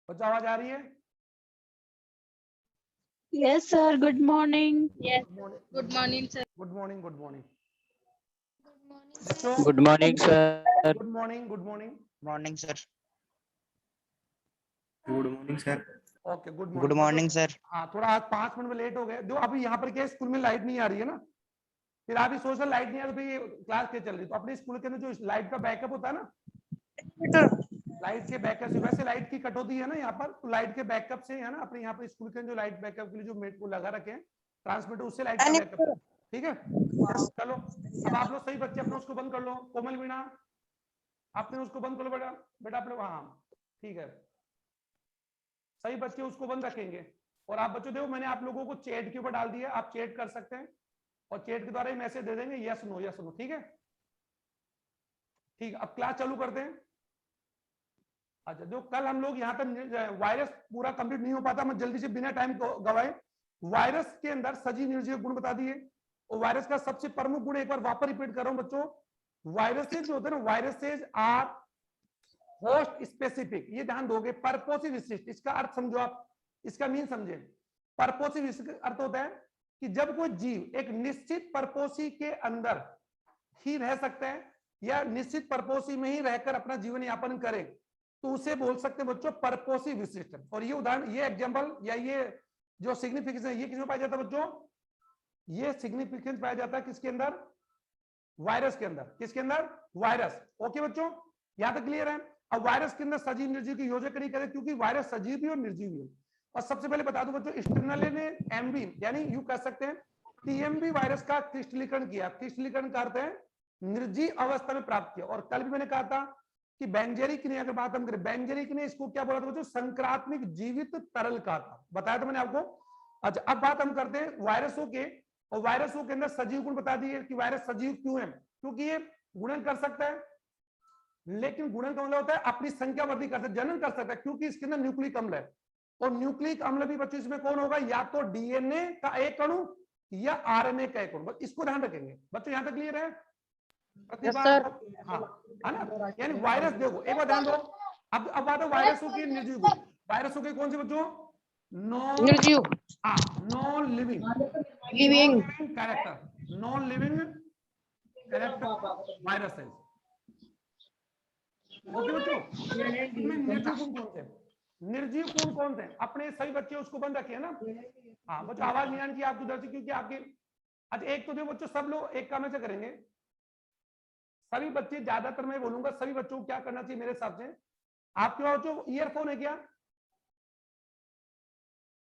बच्चों आवाज आ रही है? Yes, sir. Good morning. Yes. Good morning, sir. Good morning good morning बच्चों। Good morning sir. Good morning good morning. Morning sir. Good morning sir. Okay good good morning sir. हाँ थोड़ा आज 5 minute में late हो गए। जो अभी यहाँ पर क्या स्कूल में लाइट नहीं आ रही है ना, फिर आप सोशल लाइट नहीं आ रही तो क्लास क्या चल रही। तो अपने स्कूल के अंदर जो लाइट का बैकअप होता है ना, लाइट के बैकअप से वैसे लाइट की कटौती है ना यहाँ पर, तो लाइट के बैकअप से है ना अपने यहाँ पर स्कूल के जो लाइट बैकअप के लिए जो मेट को लगा रखे हैं ट्रांसमीटर, उससे लाइट का बैकअप। ठीक है चलो अब आप लोग सही बच्चे अपने उसको बंद कर लो। कोमल वीणा आपने उसको बंद कर लो बेटा। बेटा आप लोग हाँ ठीक है सही बच्चे उसको बंद रखेंगे। और आप बच्चों देखो मैंने आप लोगों को चैट के ऊपर डाल दिया, आप चैट कर सकते हैं और चैट के द्वारा ही मैसेज दे देंगे यस नो। ठीक है ठीक है अब क्लास चालू करते हैं। अच्छा जो कल हम लोग यहाँ तक वायरस पूरा कंप्लीट नहीं हो पाता, मैं जल्दी से बिना टाइम गवाए वायरस के अंदर सजीव निर्जीव गुण बता दिए। और वायरस का सबसे प्रमुख गुण एक बार वापस रिपीट कर रहा हूं बच्चों, वायरसेज जो होते हैं ना वायरसेज आर होस्ट स्पेसिफिक। ये ध्यान दोगे, पर्पोसिव विशिष्ट इसका अर्थ समझो आप, इसका मीन समझे। पर्पोसिव विशिष्ट अर्थ होता है कि जब कोई जीव एक निश्चित पर्पोसी के अंदर ही रह सकता है या निश्चित पर्पोसी में ही रहकर अपना जीवन यापन करे तो उसे बोल सकते हैं बच्चों पर्पोसिव विशिष्ट। और ये उदाहरण ये एग्जांपल या ये जो सिग्निफिकेंस है ये किसमें पाया जाता है बच्चों? ये सिग्निफिकेंस पाया जाता है किसके अंदर? वायरस के अंदर। किसके अंदर? वायरस। ओके बच्चों यहां तक क्लियर है। अब वायरस के अंदर सजीव निर्जीव की योजना नहीं करे क्योंकि वायरस सजीव भी और निर्जीव भी है। और सबसे पहले बता दूं बच्चों एक्सटर्नल ने एमबी यानी यू कह सकते हैं टीएमबी वायरस का क्रिस्टलीकरण किया। क्रिस्टलीकरण करते हैं निर्जीव अवस्था में प्राप्त किया। और कल भी मैंने कहा था कि बेंजेरिक ने अगर बात हम करें, बेंजेरिक ने इसको क्या बोला था बच्चों? संक्रात्मक जीवित तरल कहा था, बताया था मैंने आपको। अच्छा अब बात हम करते हैं वायरसों के, और वायरसों के अंदर सजीव गुण बता दिए कि वायरस सजीव क्यों है, क्योंकि ये गुणन कर सकता है। लेकिन गुणन का मतलब होता है अपनी संख्या वृद्धि कर सकता है, जनन कर सकता है, क्योंकि इसके अंदर न्यूक्लिक अम्ल है। और न्यूक्लिक अम्ल भी बच्चों इसमें कौन होगा? या तो डीएनए का एक अणु या आरएनए का एक अणु। इसको ध्यान रखेंगे बच्चों, यहां तक क्लियर है? हाँ है ना। यानी वायरस देखो एक बार ध्यान दो। अब बात है वायरसों की निर्जीव गुण। वायरसों के कौन से बच्चों? Non living character, non living character virus है। ओके बच्चों इनमें निर्जीव गुण कौन से? निर्जीव गुण कौन से? अपने सही बच्चे उसको बंद रखिए ना। हाँ बच्चों आवाज नहीं आनी चाहिए आपकी उधर से, क्योंकि आपके अच्छा एक तो देखो बच्चों सब लोग एक काम ऐसे करेंगे, सभी बच्चे ज्यादातर मैं बोलूंगा सभी बच्चों को क्या करना चाहिए मेरे हिसाब से, आपके पास जो ईयरफोन है क्या?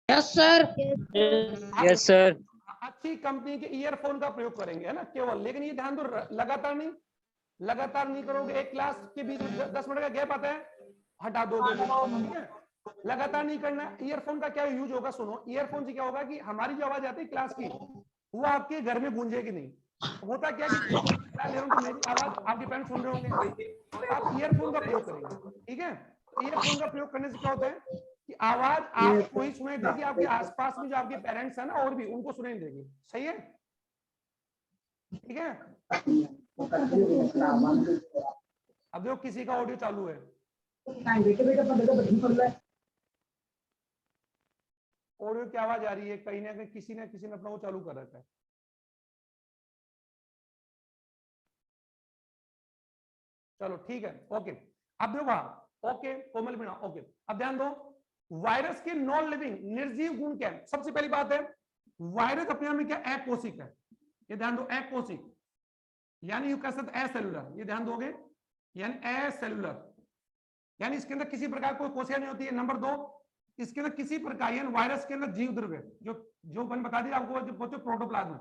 Yes, sir. Yes sir. अच्छी कंपनी के ईयरफोन का प्रयोग करेंगे है ना केवल। लेकिन ये ध्यान दो लगातार नहीं करोगे। एक क्लास के बीच में 10 मिनट का गैप आता है, हटा दोगे ठीक है। लगातार नहीं करना। ईयरफोन का क्या यूज होगा सुनो, ईयरफोन से क्या होगा कि हमारी जो आवाज आती है क्लास की वो आपके घर में गूंजेगी नहीं। होता क्या कि क्लास ले रहा हूं तो मेरी आवाज आपके पेरेंट्स सुन रहे होंगे, आप ईयरफोन का प्रयोग करेंगे ठीक है। ईयरफोन का प्रयोग करने से क्या होता है कि आवाज आपको ही सुनाई देगी, आपके आसपास में जो आपके पेरेंट्स है ना और भी उनको सुनाई देगी। सही है ठीक है। अब देखो किसी का ऑडियो चालू है, ऑडियो की आवाज आ रही है, कहीं ना कहीं किसी ने अपना वो चालू कर रखा है। चलो ठीक है ओके। अब देखो ओके कोमल मीणा ओके। अब ध्यान दो वायरस के नॉन लिविंग निर्जीव गुण क्या है? सबसे पहली बात है वायरस अपने आप में क्या अकोशिक है। ये ध्यान दो अकोशिक यानी यू कह सकते एसेलुलर। ये ध्यान दोगे यानी एसेलुलर यानी इसके अंदर किसी प्रकार कोई कोशिका नहीं होती है। नंबर 2 इसके अंदर किसी प्रकार यानी वायरस के अंदर जीव द्रव्य जो मैंने बता दिया आपको जो प्रोटोप्लाज्म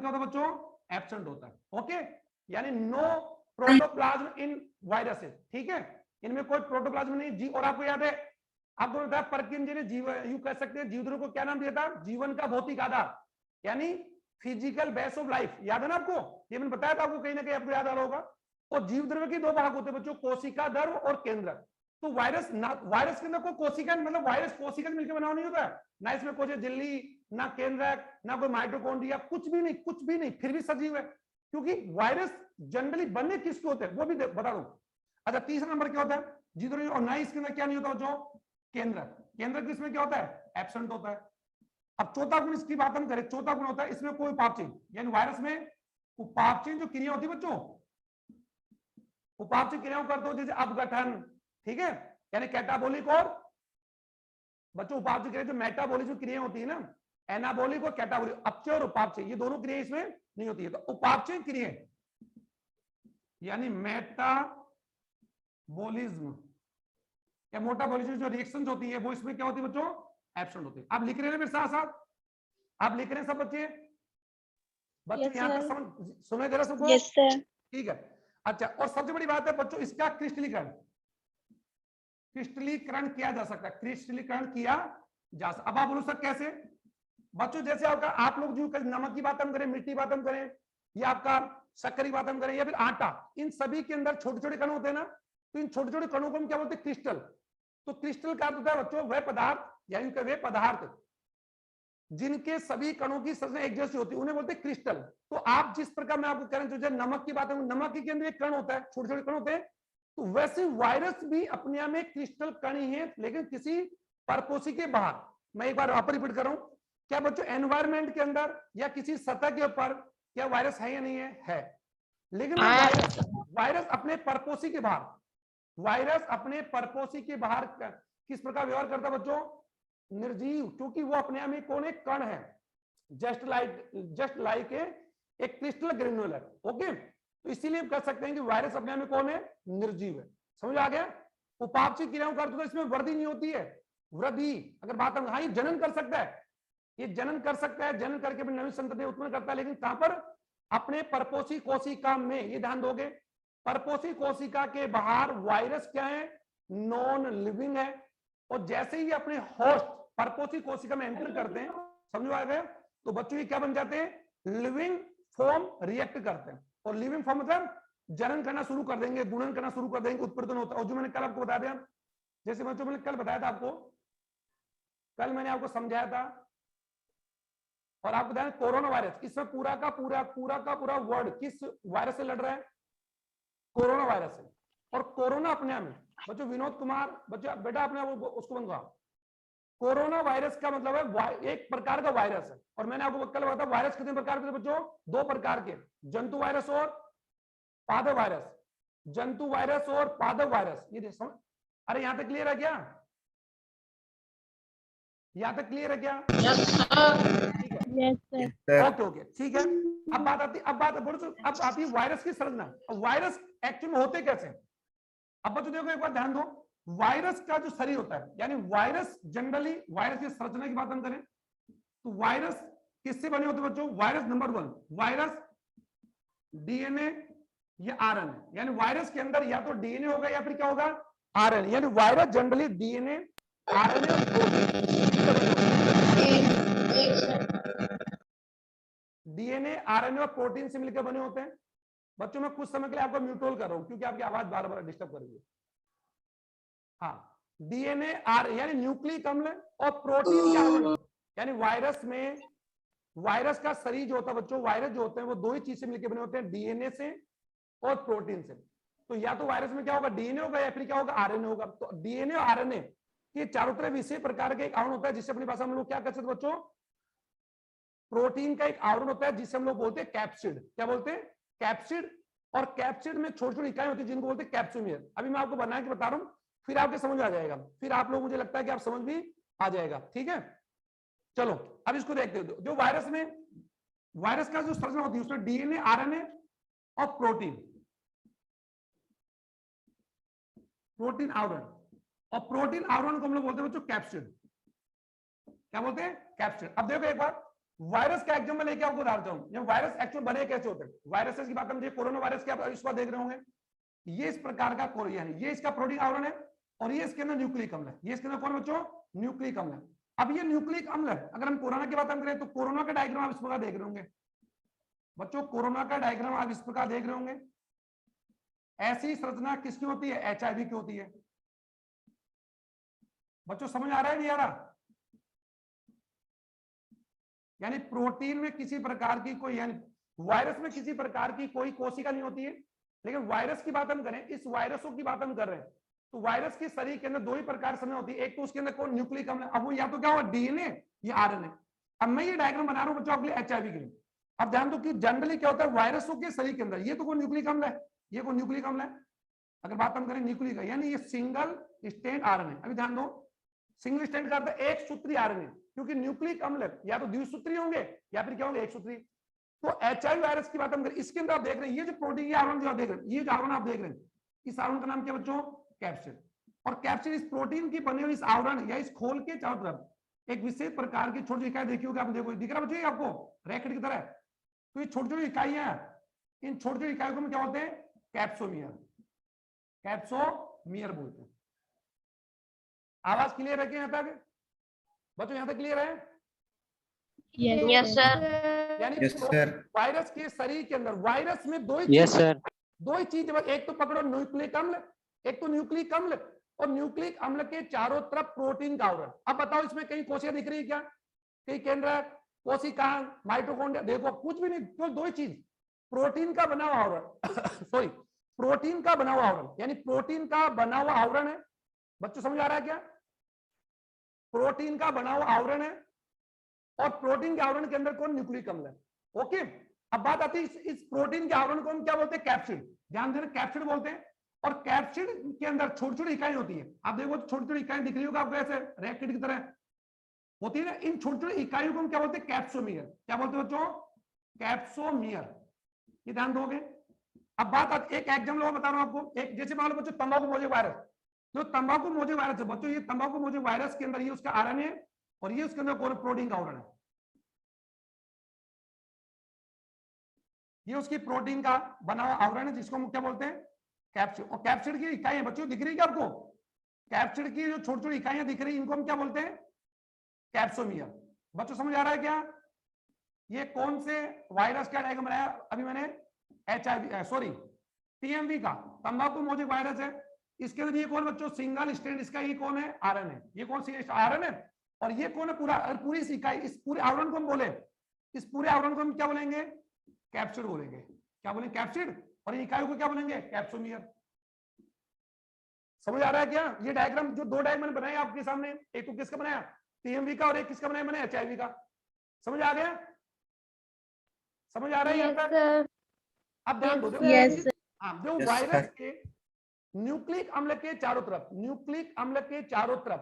क्या होता है बच्चों? एब्सेंट होता है। ओके यानी नो प्रोटोप्लाज्म इन वायरसेस। ठीक है इनमें कोई प्रोटोप्लाज्म नहीं जी। और आपको याद है आपको बताया परकिंस ने जीव यू कह सकते हैं जीवद्रव्य को क्या नाम दिया था? जीवन का भौतिक आधार यानी फिजिकल बेस ऑफ लाइफ। याद है ना आपको? ये मैंने बताया था आपको, कहीं ना कहीं आपको याद आ रहा होगा। और जीवद्रव्य के 2 भाग होते हैं बच्चों, कोशिका द्रव और केंद्रक। तो वायरस के अंदर कोई कोशिका मतलब वायरस कोशिका मिलकर बना नहीं होता है ना, इसमें कोई झिल्ली ना केंद्रक ना कोई माइटोकॉन्ड्रिया, कुछ भी नहीं फिर भी सजीव है। क्योंकि वायरस जनरली बनने किसके होते हैं वो भी बता दो। अच्छा तीसरा नंबर क्या होता है, जीरो, और ना इसके अंदर क्या नहीं होता जो केंद्र, केंद्र किसमें क्या होता है, एब्सेंट होता है। अब चौथा गुण इसकी बात हम करें, चौथा गुण होता है इसमें कोई उपापचयन, यानी वायरस में उपापचयन जो क्रिया होती है बच्चों, उपापचय क्रियाओं करते हो जैसे अपगठन, ठीक है, यानी कैटाबोलिक और बच्चों उपापचय क्रिया जो मेटाबॉलिक जो क्रिया होती है ना, एनाबॉलिक और कैटाबॉलिक, अपचय और उपापचय ये दोनों क्रिया इसमें नहीं होती है। तो उपापचय क्रिया यानी मेटाबॉलिज्म या मोटाबॉलिज्म जो रिएक्शंस होती है वो इसमें क्या होती है बच्चों, एब्सेंट होती है। आप लिख रहे हैं मेरे साथ साथ, आप लिख रहे हैं सब बच्चे, बच्चों यहाँ तक समझ सुनाई दे रहा सबको? Yes sir. ठीक है। अच्छा और सबसे बड़ी बात है बच्चों इसका क्रिस्टलीकरण, क्रिस्टलीकरण किया जा सकता है, क्रिस्टलीकरण किया जा सकता। अब आप बोलो सर कैसे? बच्चों जैसे आपका आप लोग जो नमक की बात हम करें, मिट्टी की बात हम करें, या आपका शक्कर की बात हम करें, या फिर आटा, इन सभी के अंदर छोटे छोटे कण होते हैं ना, तो इन छोटे छोटे कणों को हम क्या बोलते हैं, क्रिस्टल। तो क्रिस्टल का अर्थ होता है बच्चों वह पदार्थ, यानी वे पदार्थ जिनके सभी कणों की संरचना एक जैसी होती है उन्हें बोलते हैं क्रिस्टल। तो आप जिस प्रकार मैं आपको कह रहा हूं, जो नमक की बात है, नमक के अंदर एक कण होता है, छोटे छोटे कण होते हैं, तो वैसे वायरस भी अपने आप में क्रिस्टल कण ही है, लेकिन किसी परपोषी के बाहर। मैं एक बार वापस रिपीट कर रहा हूं, क्या बच्चों एनवायरमेंट के अंदर या किसी सतह के ऊपर क्या वायरस है या नहीं है? है। लेकिन वायरस अपने परपोषी के बाहर, वायरस अपने परपोषी के बाहर किस प्रकार व्यवहार करता है बच्चों? निर्जीव, क्योंकि वो अपने आप में कौन है, कण है, जस्ट लाइक एक क्रिस्टल ग्रेन्युलर। ओके, तो इसीलिए कह सकते हैं कि वायरस अपने आप में कौन है, निर्जीव है। समझ आ गया? उपापचय क्रियाओं का अर्थ होता है इसमें वृद्धि नहीं होती है, वृद्धि अगर बात हम, हाँ ये जनन कर सकता है, ये जनन कर सकता है, जनन करके भी नवी संतति उत्पन्न करता है, लेकिन कहां पर? अपने परपोषी कोशिका में। ये ध्यान दोगे, परपोषी कोशिका के बाहर वायरस क्या है, नॉन लिविंग है, और जैसे ही अपने होस्ट परपोषी कोशिका में एंटर करते हैं, समझ आ गया, तो बच्चों ये क्या बन जाते हैं, लिविंग फॉर्म रिएक्ट करते हैं। और लिविंग फॉर्म मतलब जनन करना शुरू कर देंगे, गुणन करना शुरू कर देंगे, उत्पादन होता है। और जो मैंने कल आपको बता दिया, जैसे बच्चों मैंने कल बताया था आपको, कल मैंने आपको समझाया था और आपको बताया कोरोना वायरस, इसमें पूरा का पूरा वर्ड किस वायरस से लड़ रहा है, कोरोना वायरस से। और कोरोना अपने आप में बच्चों, विनोद कुमार बच्चों बेटा आपने उसको बंद कहा, कोरोना वायरस का मतलब है एक प्रकार का वायरस है। और मैंने आपको कल बताया वायरस कितने प्रकार के बच्चों, दो प्रकार के, जंतु वायरस और पादप वायरस, जंतु वायरस और पादप वायरस। ये अरे यहां तक क्लियर है क्या? यहां तक क्लियर है क्या? Yes sir. ओके ओके ठीक है। अब बात आती है वायरस की संरचना। वायरस एक्चुअली में होते कैसे? अब बच्चों देखो एक बार ध्यान दो, वायरस का जो शरीर होता है, यानी वायरस जनरली, वायरस की संरचना की बात हम करें तो वायरस किससे बने होते हैं बच्चों? वायरस नंबर 1, वायरस डीएनए या आरएनए, यानी वायरस के अंदर या तो डीएनए होगा या फिर क्या होगा, आरएनए। यानी वायरस जनरली डीएनए, आरएनए और डीएनए, आरएनए और प्रोटीन से मिलकर बने होते हैं। बच्चों मैं कुछ समय के लिए आपको म्यूटोल कर रहा हूं क्योंकि आपकी आवाज बार बार डिस्टर्ब कर रही है। हाँ, डीएनए आर यानी न्यूक्लिक अम्ल और प्रोटीन क्या बने, यानी वायरस में, वायरस का शरीर जो होता है बच्चों, वायरस जो होते हैं वो दो ही चीज से मिलकर बने होते हैं, डीएनए से और प्रोटीन से। तो या तो वायरस में क्या होगा, डीएनए होगा या फिर क्या होगा, आरएनए होगा। तो डीएनए और आरएनए के चारों तरफ इसी प्रकार के एक आवरण होता है जिससे अपनी भाषा में लोग क्या कर सकते बच्चों, प्रोटीन का एक आवरण होता है जिसे हम लोग बोलते हैं कैप्सिड। क्या बोलते हैं? कैप्सिड। और कैप्सिड में छोटी छोटी इकाइयां होती है जिनको बोलते हैं कैप्सुमियर। अभी मैं आपको बना के बता रहा हूं, फिर आपके समझ आ जाएगा, फिर आप लोग मुझे लगता है कि आप समझ भी आ जाएगा। ठीक है, चलो अब इसको देखते हो। जो वायरस में, वायरस का जो संरचना होती है उसमें डीएनए, आरएनए और प्रोटीन, प्रोटीन आवरण, और प्रोटीन आवरण को हम लोग बोलते हैं बच्चों कैप्सिड। क्या बोलते हैं? कैप्सिड। अब देखो एक बार वायरस का एग्जांपल लेके आपको बताता हूं, जब वायरस एक्चुअल बने कैसे होते हैं। वायरसेस की बात हम जो कोरोना वायरस की आप इस बार देख रहे होंगे, ये इस प्रकार का कोरियन है, ये इसका प्रोटीन आवरण है, और ये इसके अंदर न्यूक्लिक अम्ल है। ये इसके अंदर कौन बच्चों? न्यूक्लिक अम्ल है। अब ये न्यूक्लिक अम्ल है, अगर हम कोरोना की बात हम करें तो कोरोना का डायग्राम आप इस प्रकार देख रहे होंगे बच्चों, कोरोना का डायग्राम आप इस प्रकार देख रहे होंगे। ऐसी संरचना किसकी होती है? एचआईवी की होती है। बच्चों समझ आ रहा है नहीं आ रहा? यानी प्रोटीन में किसी प्रकार की कोई, यानी वायरस में किसी प्रकार की कोई कोशिका नहीं होती है, लेकिन वायरस की बात हम करें, इस वायरसों की बात हम कर रहे हैं, तो वायरस के शरीर के अंदर दो ही प्रकार समय होती है, एक तो उसके अंदर कौन न्यूक्लिक अम्ल, अब वो या तो क्या होगा डीएनए या आरएनए। अब मैं ये डायग्राम बना रहा हूं बच्चों आपके लिए एचआईवी के लिए। अब ध्यान दो कि जनरली क्या होता है वायरसों के शरीर के अंदर, ये तो कोई न्यूक्लिक अम्ल है, ये कोई न्यूक्लिक अम्ल है, अगर बात हम करें न्यूक्लिक यानी ये सिंगल स्ट्रैंड आरएनए। अभी ध्यान दो सिंगल स्ट्रैंड का अर्थ है एक सूत्री आरएनए, क्योंकि न्यूक्लिक अम्ल या तो द्विसूत्री होंगे या फिर क्या होंगे एक सूत्री। तो एचआईवी वायरस की बात हम करें, इसके अंदर आप देख रहे हैं ये जो प्रोटीन ये आवरण जो आप देख रहे हैं, ये जो आवरण आप देख रहे हैं, इस आवरण का नाम क्या बच्चों, कैप्सिड। और कैप्सिड इस प्रोटीन की बने हुई इस आवरण या इस खोल के चारों तरफ एक विशेष प्रकार की छोटी इकाई देखी होगी, आप देखो दिख रहा बच्चों आपको रैकेट की तरह। तो ये छोटी छोटी इकाइयां, इन छोटी छोटी इकाइयों को हम क्या बोलते हैं, कैप्सोमियर, कैप्सोमियर बोलते हैं। आवाज क्लियर है क्या यहाँ तक बच्चों, यहाँ तक क्लियर है? Yes sir. यानी वायरस के शरीर के अंदर वायरस में दो ही यस सर, दो ही चीज, एक तो पकड़ो न्यूक्लिक अम्ल, एक तो न्यूक्लिक अम्ल, और न्यूक्लिक अम्ल के चारों तरफ प्रोटीन का आवरण। अब बताओ इसमें कहीं कोशिका दिख रही है क्या, कहीं केंद्रक, कोशिका, माइटोकॉन्ड्रिया, देखो कुछ भी नहीं, केवल दो ही चीज, प्रोटीन का बना हुआ आवरण सॉरी प्रोटीन का बना हुआ आवरण, यानी प्रोटीन का बना हुआ आवरण है। बच्चों समझ आ रहा है क्या, प्रोटीन का बना हुआ आवरण है, और प्रोटीन के आवरण के अंदर कौन, न्यूक्लिक अम्ल है। ओके, अब बात आती है इस प्रोटीन के आवरण को हम क्या बोलते हैं, कैप्सिड। ध्यान देना कैप्सिड बोलते हैं, और कैप्सिड के अंदर छोटी छोटी इकाई होती है। आप देखो छोटी छोटी इकाई दिख रही होगा आपको ऐसे रैकेट की तरह होती है ना, इन छोटी छोटी इकाइयों को हम क्या बोलते हैं, कैप्सोमियर। क्या बोलते हैं बच्चों, कैप्सोमियर। ये ध्यान दोगे। अब बात आती एक एग्जाम्पल और बता रहा हूं आपको, एक जैसे मान लो बच्चों तंबाकू मोजेक वायरस, जो तंबाकू मोजेक वायरस है बच्चों, ये तंबाकू मोजेक वायरस के अंदर ये उसका आरएनए है, और ये उसके अंदर कौन प्रोटीन का आवरण है, ये उसकी प्रोटीन का बना हुआ आवरण है, जिसको हम क्या बोलते हैं, कैप्सिड। और कैप्सिड की इकाइयां बच्चों दिख रही है क्या आपको, कैप्सिड की जो छोटी छोटी इकाइयां दिख रही है, इनको हम क्या बोलते हैं, कैप्सोमियर। बच्चों समझ आ रहा है क्या, ये कौन से वायरस का डायग्राम बनाया अभी मैंने, एचआईवी सॉरी टीएमवी का, तंबाकू मोजेक वायरस है। इसके अंदर ये कौन बच्चों, सिंगल स्ट्रैंड, इसका ये कौन है, आरएनए। ये कौन सी आरएनए, और ये कौन है पूरा, पूरी इकाई, इस पूरे आवरण को हम बोले, इस पूरे आवरण को हम क्या बोलेंगे, कैप्सिड बोलेंगे। क्या बोलेंगे, कैप्सिड। और इकाइयों को क्या बोलेंगे, कैप्सोमियर। समझ आ रहा है क्या, ये डायग्राम जो दो डायग्राम बनाए आपके सामने, एक तो किसका बनाया, टीएमवी का, और एक किसका बनाया मैंने, एचआईवी का। समझ आ गया, समझ आ रहा है यहाँ तक। अब ध्यान दो, जो वायरस के न्यूक्लिक अम्ल के चारों तरफ, न्यूक्लिक अम्ल के चारों तरफ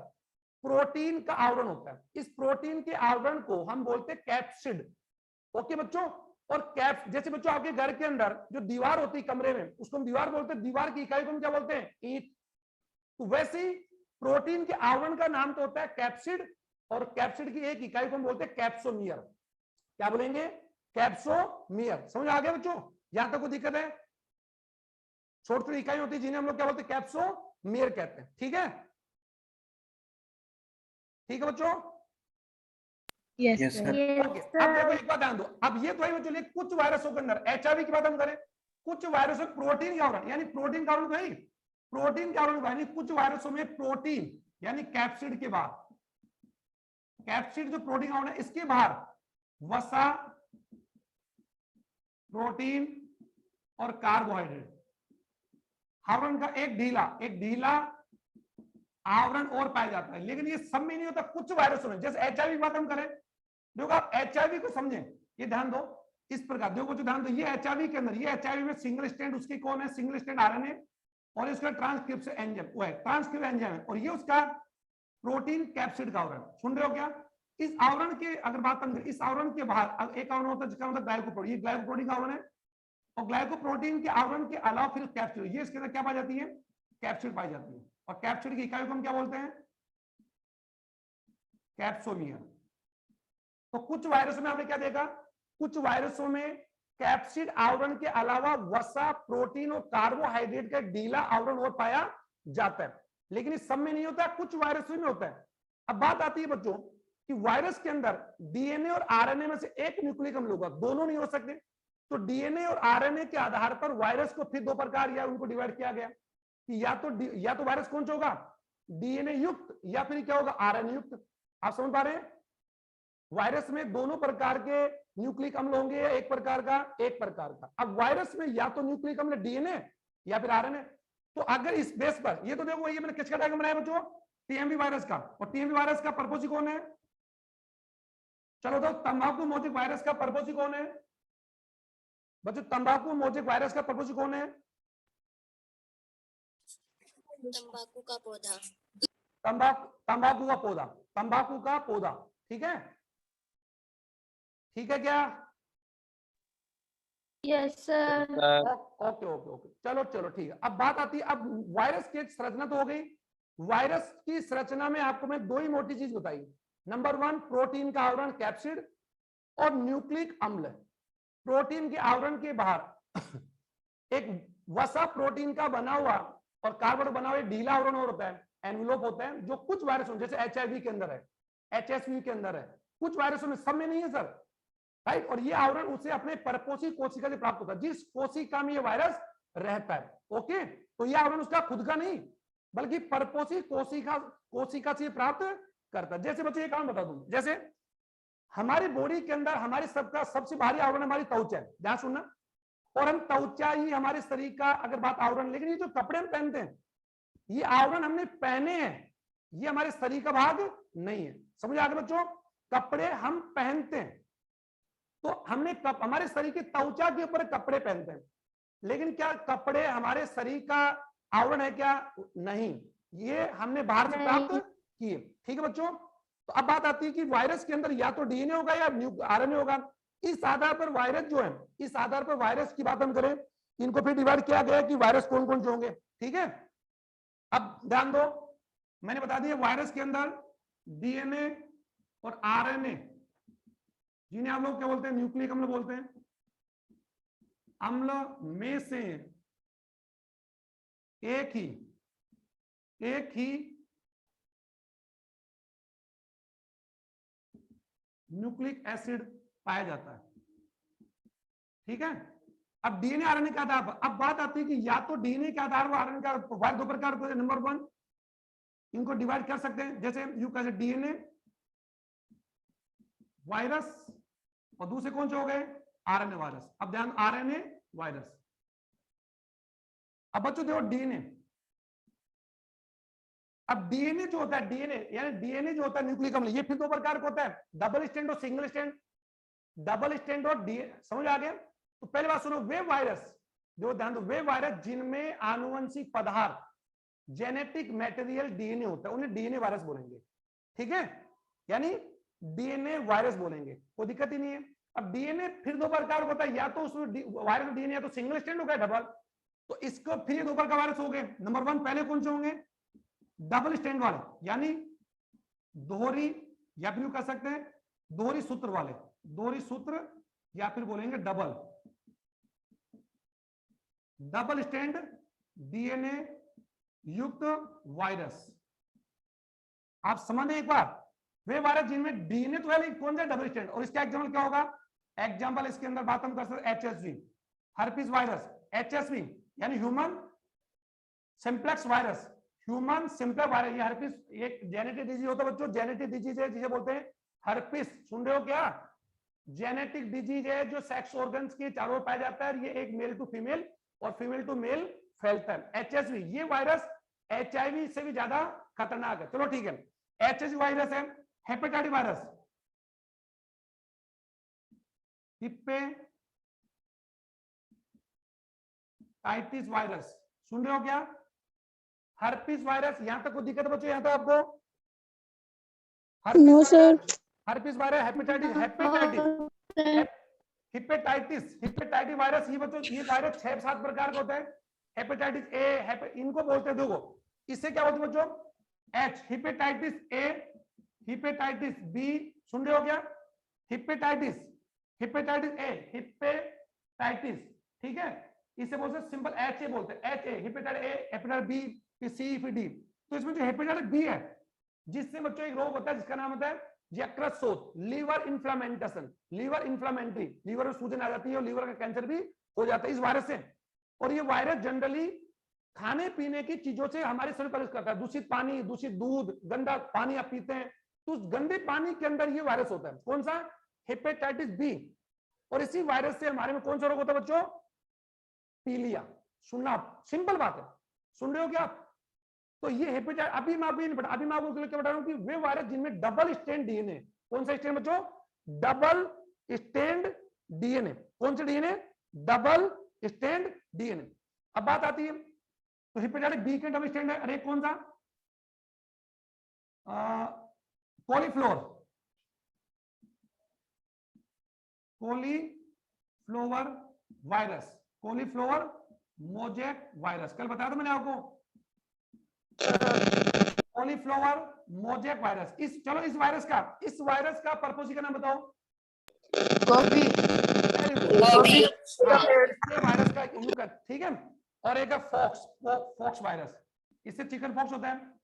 प्रोटीन का आवरण होता है, इस प्रोटीन के आवरण को हम बोलते हैं कैप्सिड। ओके बच्चों, और कैप जैसे बच्चों आपके घर के अंदर जो दीवार होती है कमरे में, उसको हम दीवार बोलते हैं, दीवार की इकाई को हम क्या बोलते हैं, ईंट। तो वैसे ही प्रोटीन के आवरण का नाम तो होता है कैप्सिड, और कैप्सिड की एक इकाई को हम बोलते हैं कैप्सोमियर। क्या बोलेंगे, कैप्सोमियर। समझ आ गया बच्चों, यहां तक कोई दिक्कत है, छोटी छोटी इकाई होती है जिन्हें हम लोग क्या बोलते हैं, कैप्सोमियर कहते हैं। ठीक है, ठीक है बच्चों, यस अब देखो एक बात ध्यान दो, अब ये तो है बच्चों, कुछ वायरसों के अंदर, एचआईवी की बात हम करें, कुछ वायरसों प्रोटीन का आवरण, यानी प्रोटीन का आवरण नहीं, प्रोटीन का आवरण यानी कुछ वायरसों में प्रोटीन यानी कैप्सिड के बाहर, कैप्सिड जो प्रोटीन आवरण है इसके बाहर वसा, प्रोटीन और कार्बोहाइड्रेट आवरण का एक ढीला आवरण और पाया जाता है। लेकिन ये सब में नहीं होता, कुछ वायरसों में, जैसे एचआईवी की बात हम करें, देखो आप एचआईवी को समझें, ये ध्यान दो इस प्रकार, देखो जो ध्यान दो, ये एचआईवी के अंदर, ये एचआईवी में सिंगल स्ट्रैंड उसकी कौन है, सिंगल स्ट्रैंड आरएनए, और इसका ट्रांसक्रिप्शन एंजाइम वो है, ट्रांसक्रिप्शन एंजाइम है, और ये उसका प्रोटीन कैप्सिड का आवरण। सुन रहे हो क्या, इस आवरण के अगर बात हम करें, इस आवरण के बाहर एक आवरण होता है जिसका मतलब ग्लाइकोप्रोटीन, ये ग्लाइकोप्रोटीन का आवरण है, और ग्लाइकोप्रोटीन के आवरण के अलावा फिर कैप्सिड, ये इसके अंदर क्या पाई जाती है, कैप्सिड पाई जाती है, और कैप्सिड की इकाई को हम क्या बोलते हैं, कैप्सोमियर। तो कुछ वायरसों में आपने क्या देखा, कुछ वायरसों में कैप्सिड आवरण के अलावा वसा, प्रोटीन और कार्बोहाइड्रेट का ढीला आवरण और पाया जाता है, लेकिन इस सब में नहीं होता, कुछ वायरसों में होता है। अब बात आती है बच्चों कि वायरस के अंदर डीएनए और आरएनए में से एक न्यूक्लिक अम्ल होगा, दोनों नहीं हो सकते। तो डीएनए और आरएनए के आधार पर वायरस को फिर दो प्रकार या उनको डिवाइड किया गया कि या तो वायरस कौन सा होगा, डीएनए युक्त, या फिर क्या होगा, आरएनए युक्त। आप समझ पा रहे हैं, वायरस में दोनों प्रकार के न्यूक्लिक अम्ल होंगे या एक प्रकार का। अब वायरस में या तो न्यूक्लिक अम्ल डीएनए या फिर आरएनए। तो अगर इस बेस पर, ये तो देखो ये मैंने किसका डायग्राम बनाया बच्चों, टीएमवी वायरस का। और टीएमवी वायरस का पर्पस कौन है? चलो तो तंबाकू मोजिक वायरस का पर्पस कौन है बच्चों? तंबाकू मोजिक वायरस का पर्पस कौन है? तंबाकू का पौधा। तंबाकू का पौधा। ठीक है, ठीक है क्या? Yes, sir. Okay okay okay, चलो चलो ठीक है। अब बात आती है, अब वायरस की संरचना तो हो गई। वायरस की संरचना में आपको मैं दो ही मोटी चीज बताई। नंबर 1, प्रोटीन का आवरण कैप्सिड और न्यूक्लिक अम्ल। प्रोटीन के आवरण के बाहर एक वसा प्रोटीन का बना हुआ और कार्बन बना हुआ ढीला आवरण और होता है, एनवेलोप होता है, जो कुछ वायरस जैसे HIV के अंदर है, HSV के अंदर है, कुछ वायरसों में, सब में नहीं है सर, राइट। और ये आवरण उसे अपने परपोषी कोशिका से प्राप्त होता है, जिस कोशिका में ये वायरस रहता है। ओके, तो ये आवरण उसका खुद का नहीं बल्कि परपोषी कोशिका से प्राप्त करता है। जैसे बच्चों ये काम बता दूं, जैसे हमारी बॉडी के अंदर हमारे सबका सबसे भारी आवरण हमारी त्वचा है, ध्यान सुनना। और हम त्वचा ही हमारे शरीर का अगर बात आवरण, लेकिन ये जो कपड़े हम पहनते हैं ये आवरण हमने पहने हैं, ये हमारे शरीर का भाग नहीं है। समझ आ गया बच्चों? कपड़े हम पहनते हैं तो हमने हमारे शरीर की त्वचा के ऊपर कपड़े पहनते हैं, लेकिन क्या कपड़े हमारे शरीर का आवरण है क्या? नहीं, ये हमने बाहर से प्राप्त किए। ठीक है बच्चों, तो अब बात आती है कि वायरस के अंदर या तो डीएनए होगा या आरएनए होगा। इस आधार पर वायरस जो है, इस आधार पर वायरस की बात हम करें, इनको फिर डिवाइड किया गया कि वायरस कौन कौन से होंगे। ठीक है, अब ध्यान दो, मैंने बता दिया वायरस के अंदर डीएनए और आरएनए, जिन्हें आप लोग क्या बोलते हैं? न्यूक्लिक अम्ल बोलते हैं। अम्ल में से एक ही न्यूक्लिक एसिड पाया जाता है। ठीक है, अब डीएनए आरएनए के आधार पर अब बात आती है कि या तो डीएनए के आधार पर आरएनए का दो प्रकार होते हैं। नंबर 1, इनको डिवाइड कर सकते हैं, जैसे यू कैसे डीएनए वायरस और दूसरे कौन से हो गए? RNA virus. अब ध्यान, आरएनए वायरस। अब बच्चों देखो डीएनए, अब डीएनए जो होता है, डीएनए यानी डीएनए जो होता है न्यूक्लिक अम्ल, ये फिर दो प्रकार का होता है, डबल स्टैंड और सिंगल स्टैंड। डबल स्टैंड और डीएनए, समझ आ गया? तो पहले बात सुनो, वे वायरस जो, ध्यान दो, वे वायरस जिनमें आनुवंशिक पदार्थ जेनेटिक मटेरियल डीएनए होता है उन्हें डीएनए वायरस बोलेंगे। ठीक है, यानी डीएनए वायरस बोलेंगे, कोई दिक्कत ही नहीं है। अब डीएनए फिर दो प्रकार होता है, या तो उसमें वायरस डीएनए या तो सिंगल स्टैंड हो गया, डबल। तो इसको फिर दो प्रकार वायरस हो गए। नंबर 1 पहले कौन से होंगे? डबल स्टैंड वाले, यानी दोहरी, या फिर कह सकते हैं दोहरी सूत्र वाले, दोहरी सूत्र, या फिर बोलेंगे डबल स्टैंड डीएनए युक्त वायरस। आप समझ एक बार, वे वायरस जिनमें डीएनए तो है लेकिन कौन सा? Double stand. और इसका एग्जांपल क्या होगा? एग्जांपल इसके अंदर बात हम कर सकते हैं HSV, हर्पिस वायरस। HSV यानी human simplex virus, human simplex virus. ये हर्पिस एक जेनेटिक डिजीज होता है बच्चों, जेनेटिक डिजीज है जिसे बोलते हैं हर्पिस। सुन रहे हो क्या? जेनेटिक डिजीज है जो सेक्स ऑर्गन्स के चारों ओर पाया जाता है। ये एक मेल टू फीमेल और फीमेल टू मेल फैलता है। HSV ये वायरस HIV से भी ज्यादा खतरनाक है। चलो ठीक है, HSV वायरस है। हेपेटाइटिस वायरस, हेपेटाइटिस वायरस, सुन रहे हो क्या? हर्पिस वायरस, यहां तक कोई दिक्कत है बच्चों? यहां तक आपको? No, sir. Herpes virus, hepatitis hepatitis virus, ये बच्चों ये वायरस 6-7 प्रकार का होता है। हेपेटाइटिस ए, इनको बोलते हैं, देखो इससे क्या होता है बच्चों? H, हेपेटाइटिस ए, हेपेटाइटिस बी, सुन रहे हो क्या? हेपेटाइटिस ए, हेपेटाइटिस, ठीक है, इसे बोलते हैं सिंपल HA बोलते हैं, HA, हेपेटाइटिस ए, हेपेटाइटिस बी, फिर सी, फिर डी। तो इसमें जो हेपेटाइटिस बी है, जिससे बच्चों एक रोग होता है जिसका नाम होता है यकृत, लीवर इन्फ्लामेंटेशन, लीवर इन्फ्लामेंट्री, लीवर में सूजन आ जाती है और लीवर का कैंसर भी हो जाता है इस वायरस से। और ये वायरस जनरली खाने पीने की चीजों से हमारे शरीर पर प्रवेश करता है। दूषित पानी, दूषित दूध, गंदा पानी आप पीते हैं, तो उस गंदे पानी के अंदर ये वायरस होता है, कौन सा? Hepatitis B. और इसी वायरस से हमारे में कौन सा रोग होता है बच्चों? पीलिया। सुनना, सिंपल बात है, सुन रहे हो क्या आप? तो ये हेपेटाइटिस, अभी मैं आपको नहीं पढ़ा, अभी मैं आपको क्या बता रहा हूं कि वे वायरस जिनमें डबल स्टैंड डीएनए, कौन सा स्टैंड बच्चों? Double stand DNA. कौन सा डीएनए? Double stand DNA. अब बात आती है, तो हेपेटाइटिस बी के डबल स्टैंड है, अरे कौन सा? कॉलीफ्लोर, कॉलीफ्लोवर वायरस, कॉलीफ्लोवर मोजेक वायरस, कल बताया था मैंने आपको, कॉलीफ्लोवर मोजेक वायरस। इस चलो इस वायरस का पर्पस का नाम बताओ। गोभी। गोभी। ये वायरस का यूं ठीक है। और एक है फॉक्स वायरस, इससे चिकन पॉक्स होता है।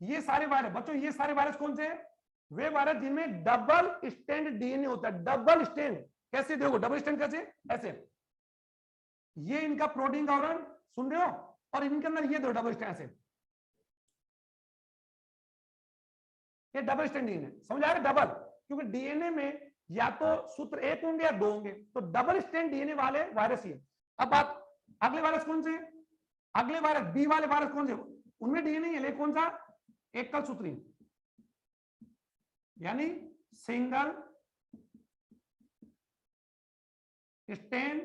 ये सारे वायरस बच्चों, ये सारे वायरस कौन से हैं? वे वायरस जिनमें डबल स्टैंड डीएनए होता है। डबल स्टैंड कैसे देखो, डबल स्टैंड कैसे? ऐसे, ये इनका प्रोटीन का उदाहरण, सुन रहे हो? और इनके अंदर ये दो डबल स्टैंड ऐसे, ये डबल स्टैंड डीएनए, समझ आ रहा है? डबल, क्योंकि डीएनए में या तो सूत्र एक होंगे या दो होंगे, तो डबल स्टैंड डीएनए वाले वायरस ही। अब बात, अगले वायरस कौन से? अगले वायरस बी वाले वायरस कौन से? उनमें डीएनए है, लेकिन कौन सा? एकल सूत्री, यानी सिंगल स्टैंड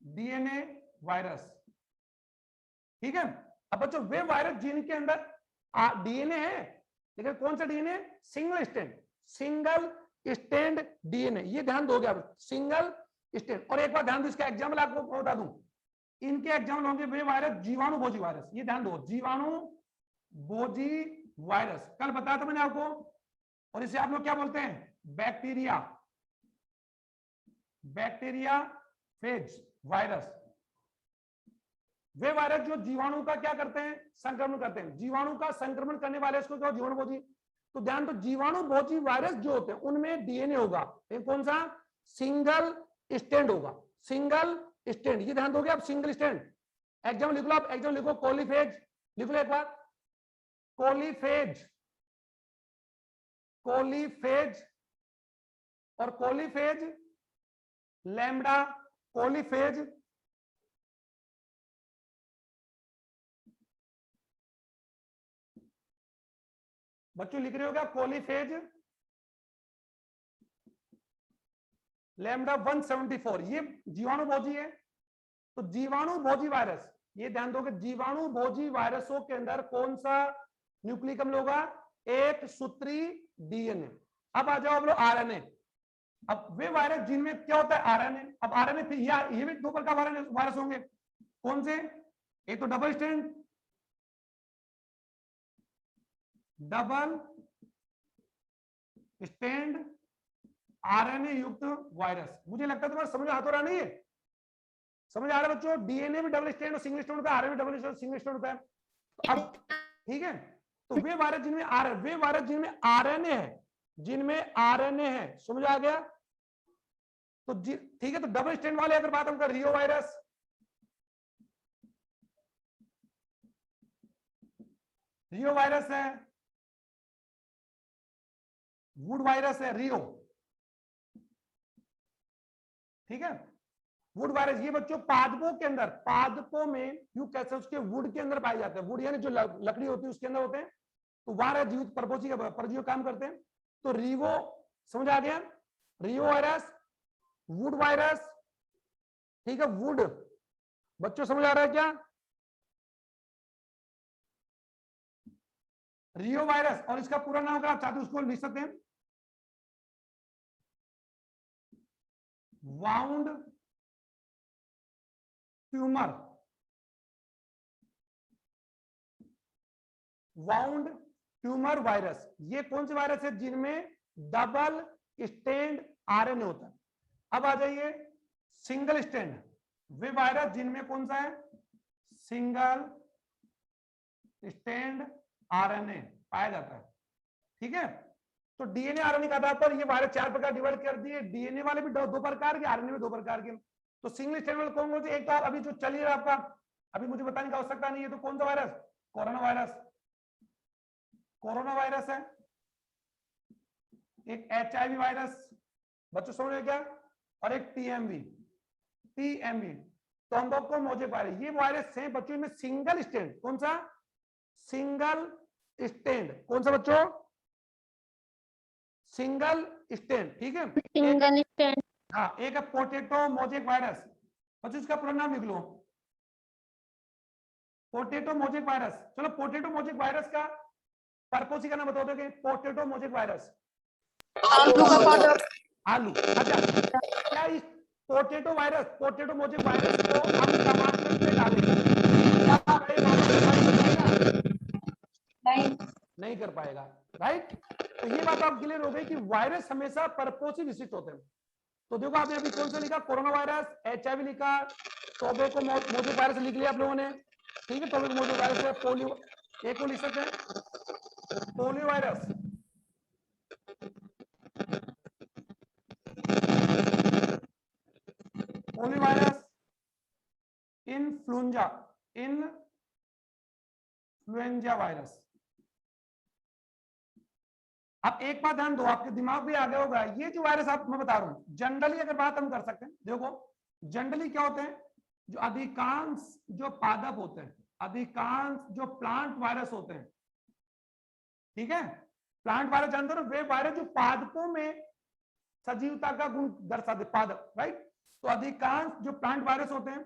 डीएनए वायरस, ठीक है। अब बच्चों वे वायरस जिनके अंदर डीएनए है, लेकिन कौन सा डीएनए? सिंगल स्टैंड डीएनए, ये ध्यान दोगे आप, सिंगल स्टैंड। और एक बार ध्यान दो, इसका एग्जाम्पल आपको बता दूं, इनके एग्जाम्पल होंगे वे वायरस जीवाणु भोजी वायरस, ये ध्यान दो, जीवाणु भोजी वायरस, कल बताया था मैंने आपको। और इसे आप लोग क्या बोलते हैं? Bacteria, bacteria phage virus. वे वायरस जो जीवाणु का क्या करते हैं? संक्रमण करते हैं। जीवाणु का संक्रमण करने वाले इसको क्या? जीवाणु भोजी। तो ध्यान दो, जीवाणु भोजी वायरस जो होते हैं उनमें डीएनए होगा, लेकिन कौन सा? सिंगल स्टैंड होगा, सिंगल स्टैंड, ये ध्यान दोगे आप, सिंगल स्टैंड। एग्जाम लिख लो आप, एग्जाम लिखो, कोलीफेज लिख लो एक बार, कोलीफेज, कोलीफेज और कोलीफेज लैम्डा, कोलीफेज बच्चों लिख रहे हो क्या? कोलीफेज लैम्डा 174, ये जीवाणु भोजी है। तो जीवाणु भोजी वायरस, ये ध्यान दो कि जीवाणु भोजी वायरसों के अंदर कौन सा न्यूक्लिक अम्ल होगा? एक सूत्री डीएनए। अब आ जाओ हम लोग आरएनए। अब वे वायरस जिनमें क्या होता है? आरएनए। अब आरएनए ये भी दो प्रकार का वायरस होंगे, कौन से? एक तो double stand, double stand RNA युक्त वायरस। मुझे लगता है तुम्हारा समझ हाथ हो रहा नहीं है? समझ आ रहा है बच्चों? डीएनए भी डबल स्टैंड और सिंगल स्टैंड होता है, RNA double stand single stand होता है। अब ठीक है, तो वे वायरस जिनमें आरएनए है, जिनमें आरएनए है, समझ आ गया? तो ठीक है, तो डबल स्टैंड वाले अगर बात हम कर, रियो वायरस, रियो वायरस है, वुड वायरस है, रियो, ठीक है। वुड वायरस ये बच्चों पादपों के अंदर, पादपों में यूं कैसे उसके वुड के अंदर पाए जाते हैं, वुड यानी जो लकड़ी होती है उसके अंदर होते हैं, तो वहां जीवित परजीवी काम करते हैं। तो रिवो, समझ आ गया? रियो वायरस, वुड वायरस, ठीक है, वुड, बच्चों समझ आ रहा है क्या? रियो वायरस, और इसका पूरा नाम अगर आप चाहते हैं उसको लिख सकते हैं, wound tumour, wound tumour virus. ये कौन से वायरस है? जिनमें डबल स्टैंड आरएनए होता है। अब आ जाइए सिंगल स्टैंड, वे वायरस जिनमें कौन सा है? सिंगल स्टैंड आरएनए पाया जाता है, ठीक है। तो डीएनए आरएनए के आधार पर ये वायरस चार प्रकार डिवाइड कर दिए, डीएनए वाले भी दो प्रकार के, आरएनए में दो प्रकार के। तो सिंगल स्टैंड वाले कौन कौन से? एक तो अभी जो चल रहा है आपका, अभी मुझे बताने की आवश्यकता नहीं है, तो कौन सा virus? Corona virus, corona virus है, एक HIV वायरस, बच्चों समझ रहे क्या, और एक टीएमवी। तो हम लोग को मोजेक वायरस, ये वायरस है बच्चों में सिंगल स्टैंड, कौन सा, सिंगल स्टैंड, कौन सा बच्चों, सिंगल स्टैंड, ठीक है। Single stand. हाँ, एक है पोटैटो मोजेक वायरस, बच्चों इसका पूरा नाम लिख लो, पोटैटो मोजेक वायरस। चलो पोटैटो मोजेक वायरस का पर्पस ही का नाम बता दोगे, पोटैटो मोजेक वायरस, आलू का पौधा। आलू। अच्छा, क्या इस potato virus, potato mosaic virus को हम टमाटर पे डालें, क्या कई मानव बीमारी हो जाएगा? नहीं कर पाएगा, राइट। तो ये बात आप क्लियर हो गई कि वायरस हमेशा पर्पस ही विशिष्ट होते हैं। तो देखो आपने अभी कौन सा लिखा, कोरोना वायरस, HIV लिखा, टोबैको मोजेक वायरस लिख लिया आप लोगों ने, ठीक है। टोबैको मोजेक वायरस है, पोलियो, एक को लिख सकते हैं, polio virus, polio virus, influenza virus. अब एक बात ध्यान दो, आपके दिमाग में आ गया होगा, ये जो वायरस आप मैं बता रहा हूं, जनरली अगर बात हम कर सकते हैं, देखो जनरली क्या होते हैं, जो अधिकांश जो पादप होते हैं, अधिकांश जो प्लांट वायरस होते हैं, ठीक है, प्लांट वायरस जानते हो ना, वे वायरस जो पादपों में सजीवता का गुण दर्शाते, पादप, राइट। तो अधिकांश जो प्लांट वायरस होते हैं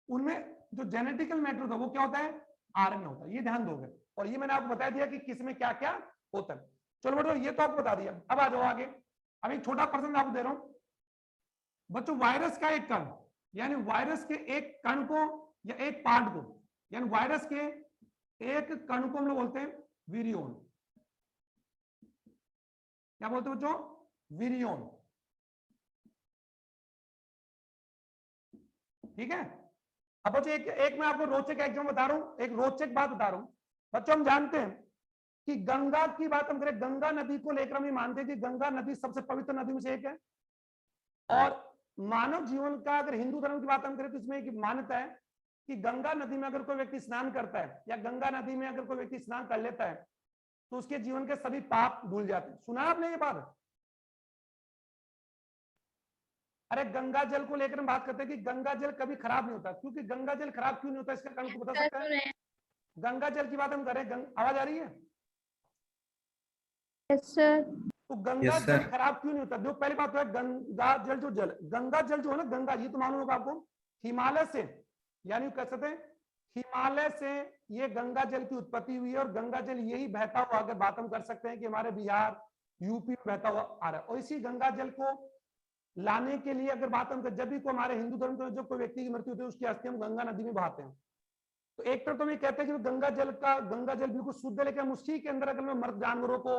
उनमें जो जेनेटिकल मैटर होता है वो क्या होता है, RNA होता है, ये ध्यान दोगे। और ये मैंने आपको बता दिया कि किसमें क्या क्या होता है। चलो बच्चों ये तो आपको बता दिया, अब आ जाओ आगे। अब एक छोटा प्रश्न आपको दे रहा हूं बच्चों, वायरस का एक कण, यानी वायरस के एक कण को या एक पार्ट को, यानी वायरस के एक कण को हम लोग बोलते हैं विरियोन। क्या बोलते हैं बच्चों, विरियोन, ठीक है। अब बच्चों एक मैं आपको रोचक एग्जाम बता रहा हूं, एक रोचक बात बता रहा हूं बच्चों। हम जानते हैं कि गंगा की बात हम करें, गंगा नदी को लेकर हम ये मानते हैं कि गंगा नदी सबसे पवित्र नदी में से एक है। और मानव जीवन का अगर हिंदू धर्म की बात हम करें तो इसमें एक मान्यता है कि गंगा नदी में अगर कोई व्यक्ति स्नान करता है या गंगा नदी में अगर कोई व्यक्ति स्नान कर लेता है तो उसके जीवन के सभी पाप धुल जाते हैं। सुना आपने ये बात? अरे गंगा जल को लेकर हम बात करते हैं कि गंगा जल कभी खराब नहीं होता, क्योंकि गंगा जल खराब क्यों नहीं होता इसका कारण को बता सकता है? गंगा जल की बात हम करें, आवाज आ रही है? Yes sir. तो गंगा जल खराब क्यों नहीं होता? जो पहली बात है, गंगा जल गंगा जल जो है ना, गंगा, ये तो मालूम होगा आपको, हिमालय से, यानी कह सकते हैं हिमालय से ये गंगा जल की उत्पत्ति हुई है। और गंगा जल यही बहता हुआ, अगर बात हम कर सकते हैं कि हमारे बिहार यूपी में बहता हुआ आ रहा है। और इसी गंगा जल को लाने के लिए अगर बात हम, जब भी को हमारे हिंदू धर्म में जब कोई व्यक्ति की मृत्यु होती है उसकी अस्थि हम गंगा नदी में बहाते हैं। तो एक तरफ तो हम ये कहते हैं कि गंगा जल बिल्कुल शुद्ध है, लेकिन उसी के अंदर अगर मृत जानवरों को,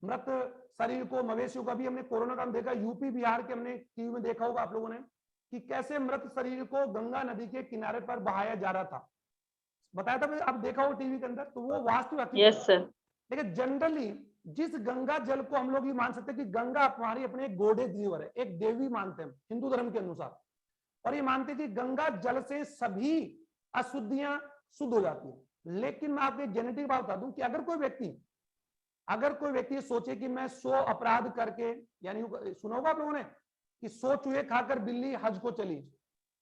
मृत शरीर को, मवेशियों का भी हमने कोरोना का हम देखा, यूपी बिहार के हमने टीवी में देखा होगा आप लोगों ने कि कैसे मृत शरीर को गंगा नदी के किनारे पर बहाया जा रहा था, बताया था, आप देखा होगा टीवी के अंदर। तो वो वास्तविक, यस सर। लेकिन जनरली जिस गंगा जल को हम लोग ये मान सकते हैं कि गंगा हमारी अपने एक गॉडेस जीवर है, एक देवी मानते हैं हिंदू धर्म के अनुसार। और ये मानते हैं कि गंगा जल से सभी अशुद्धियां शुद्ध हो जाती है। लेकिन मैं आपको एक जेनेटिक बात बता दूं कि अगर कोई व्यक्ति सोचे कि मैं 100 अपराध करके, यानी सुना होगा आप लोगों ने कि 100 चूहे खाकर बिल्ली हज को चली,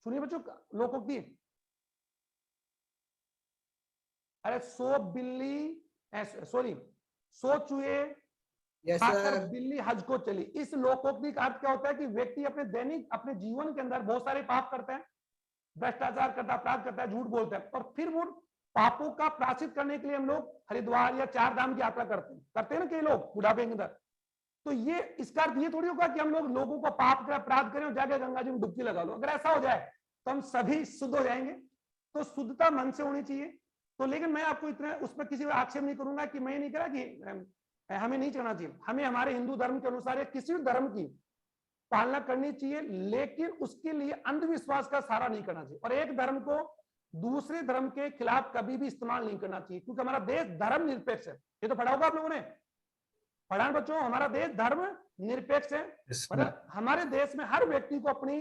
सुनिए बच्चों लोकोक्ति, अरे 100 चूहे खाकर बिल्ली हज को चली। इस लोकोक्ति का अर्थ क्या होता है कि व्यक्ति अपने दैनिक अपने जीवन के अंदर बहुत सारे पाप करता है, भ्रष्टाचार करता है, अपराध करता है, झूठ बोलता है, और फिर वो पापों का प्रायश्चित करने के लिए हम लोग हरिद्वार या 4 धाम की यात्रा करते हैं ना कई लोग बुढ़ापे के अंदर। तो ये इसका अर्थ ये थोड़ी होगा कि हम लोगों को पाप का अपराध करें और जाके गंगा जी में डुबकी लगा लो। अगर ऐसा हो जाए तो हम सभी शुद्ध हो जाएंगे। तो शुद्धता मन से होनी चाहिए। तो लेकिन मैं आपको इतना उस पर किसी आक्षेप नहीं करूंगा कि मैं नहीं करा कि हमें नहीं करना चाहिए। हमें हमारे हिंदू धर्म के अनुसार या किसी भी धर्म की पालना करनी चाहिए, लेकिन उसके लिए अंधविश्वास का सहारा नहीं करना चाहिए और एक धर्म को दूसरे धर्म के खिलाफ कभी भी इस्तेमाल नहीं करना चाहिए, क्योंकि हमारा देश धर्म निरपेक्ष है। ये तो पढ़ा होगा आप लोगों ने, पढ़ा बच्चों, हमारा देश धर्म निरपेक्ष है। मतलब हमारे देश में हर व्यक्ति को अपनी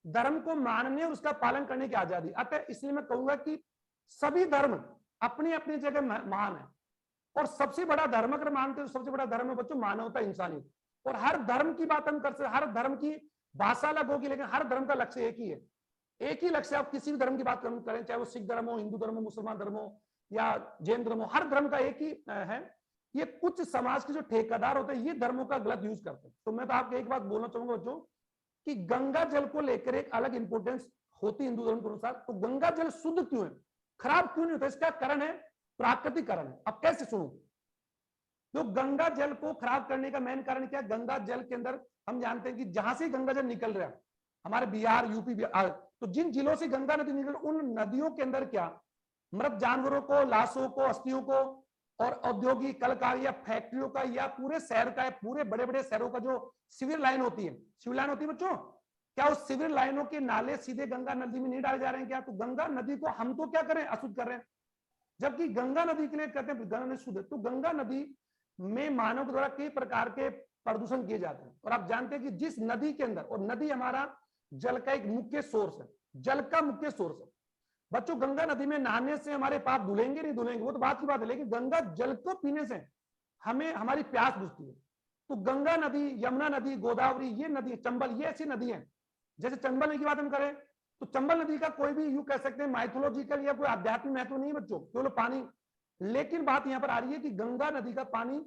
धर्म को मानने और उसका पालन करने की आजादी। अतः इसलिए मैं कहूंगा कि सभी धर्म अपनी अपनी जगह महान है। और सबसे बड़ा धर्म अगर मानते हो, सबसे बड़ा धर्म है बच्चों मानवता, इंसानियत। और हर धर्म की बात हम कर सकते, हर धर्म की भाषा अलग होगी, लेकिन हर धर्म का लक्ष्य एक ही है। एक ही लक्ष्य, आप किसी भी धर्म की बात करें, चाहे वो सिख धर्म हो, हिंदू धर्म हो, मुसलमान धर्म हो या जैन धर्म हो, हर धर्म का एक ही है। ये कुछ समाज के जो ठेकेदार होते हैं ये धर्मों का गलत यूज करते हैं। तो मैं तो आपको एक बात बोलना चाहूंगा बच्चों कि गंगा जल को लेकर एक अलग इंपोर्टेंस होती है हिंदू धर्म के अनुसार। तो गंगा जल शुद्ध क्यों है, खराब क्यों नहीं होता, इसका कारण है प्राकृतिक कारण है। अब कैसे सुनो, तो गंगा जल को खराब करने का मेन कारण क्या है? गंगा जल के अंदर हम जानते हैं कि जहां से गंगा जल निकल रहा है, हमारे बिहार, यूपी, बिहार, तो जिन जिलों से गंगा नदी निकल, उन नदियों के अंदर क्या मृत जानवरों को, लाशों को, अस्थियों को, और औद्योगिक कलकारी या फैक्ट्रियों का या पूरे शहर का, पूरे बड़े बड़े शहरों का जो सीवर लाइन होती है, सीवर लाइन होती है बच्चों, क्या उस सीवर लाइनों के नाले सीधे गंगा नदी में नहीं डाले जा रहे हैं क्या? तो गंगा नदी को हम तो क्या करें, अशुद्ध कर रहे हैं, जबकि गंगा नदी के लिए कहते हैं गंगा नदी शुद्ध है। तो गंगा नदी में मानव के द्वारा कई प्रकार के प्रदूषण किए जाते हैं। और आप जानते हैं कि जिस नदी के अंदर, और नदी हमारा जल का एक मुख्य सोर्स है, जल का मुख्य सोर्स है बच्चों। गंगा नदी में नहाने से हमारे पाप धुलेंगे नहीं धुलेंगे, वो तो बात की बात है, लेकिन गंगा जल को पीने से हमें हमारी प्यास बुझती है। तो गंगा नदी, यमुना नदी, गोदावरी, ये नदी, चंबल, ये ऐसी नदी है। जैसे चंबल नदी की बात हम करें तो चंबल नदी का कोई भी यूं कह सकते हैं माइथोलॉजिकल या कोई आध्यात्मिक महत्व नहीं बच्चों, केवल पानी। लेकिन बात यहां पर आ रही है कि गंगा नदी का पानी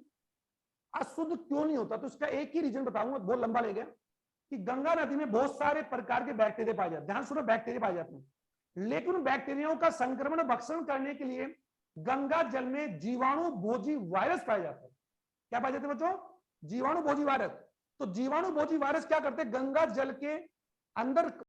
अशुद्ध क्यों नहीं होता। तो इसका एक ही रीजन बताऊंगा, बहुत लंबा ले गया, कि गंगा नदी में बहुत सारे प्रकार के बैक्टीरिया पाए जाते हैं। ध्यान सुनो, बैक्टीरिया पाए जाते हैं, लेकिन उन बैक्टीरियाओं का संक्रमण भक्षण करने के लिए गंगा जल में जीवाणु भोजी वायरस पाए जाते हैं। क्या पाए जाते हैं बच्चों? जीवाणु भोजी वायरस। तो जीवाणु भोजी वायरस क्या करते हैं, गंगा जल के अंदर